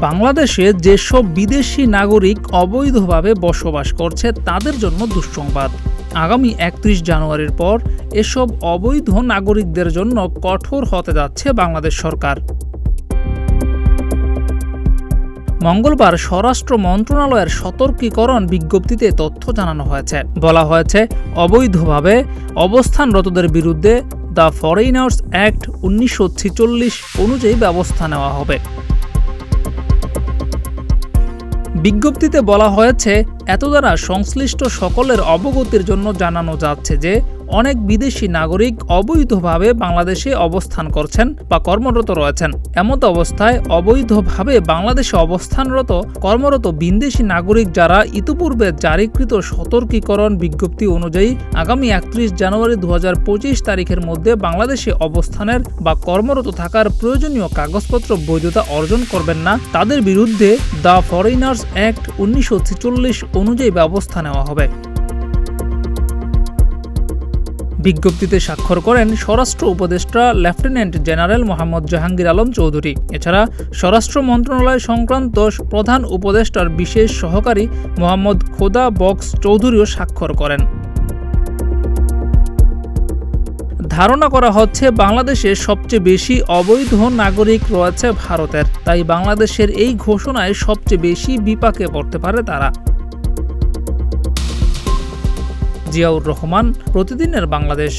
বাংলাদেশে যেসব বিদেশি নাগরিক অবৈধভাবে বসবাস করছে তাদের জন্য দুঃসংবাদ। আগামী ৩১ জানুয়ারির পর এসব অবৈধ নাগরিকদের জন্য কঠোর হতে যাচ্ছে বাংলাদেশ সরকার। মঙ্গলবার স্বরাষ্ট্র মন্ত্রণালয়ের সতর্কীকরণ বিজ্ঞপ্তিতে তথ্য জানানো হয়েছে। বলা হয়েছে, অবৈধভাবে অবস্থানরতদের বিরুদ্ধে দ্য ফরেইনার্স অ্যাক্ট ১৯৪৬ অনুযায়ী ব্যবস্থা নেওয়া হবে। বিজ্ঞপ্তিতে বলা হয়েছে, এত দ্বারা সংশ্লিষ্ট সকলের অবগতির জন্য জানানো যাচ্ছে যে অনেক বিদেশি নাগরিক অবৈধভাবে বাংলাদেশে অবস্থান করছেন বা কর্মরত রয়েছেন। এমত অবস্থায় অবৈধভাবে বাংলাদেশে অবস্থানরত কর্মরত বিদেশি নাগরিক যারা ইতিপূর্বে জারিকৃত সতর্কীকরণ বিজ্ঞপ্তি অনুযায়ী আগামী ৩১ জানুয়ারি ২০২৫ তারিখের মধ্যে বাংলাদেশে অবস্থানের বা কর্মরত থাকার প্রয়োজনীয় কাগজপত্র বৈধতা অর্জন করবেন না, তাদের বিরুদ্ধে দ্য ফরেইনার্স অ্যাক্ট ১৯৪৬ অনুযায়ী ব্যবস্থা নেওয়া হবে। বিজ্ঞপ্তিতে স্বাক্ষর করেন স্বরাষ্ট্র উপদেষ্টা লেফটেন্যান্ট জেনারেল মোহাম্মদ জাহাঙ্গীর আলম চৌধুরী। এছাড়া স্বরাষ্ট্র মন্ত্রণালয় সংক্রান্ত প্রধান উপদেষ্টার বিশেষ সহকারী মোহাম্মদ খোদা বক্স চৌধুরীও স্বাক্ষর করেন। ধারণা করা হচ্ছে, বাংলাদেশে সবচেয়ে বেশি অবৈধ নাগরিক রয়েছে ভারতের, তাই বাংলাদেশের এই ঘোষণায় সবচেয়ে বেশি বিপাকে পড়তে পারে তারা। জিয়াউর রহমান, প্রতিদিনের বাংলাদেশ।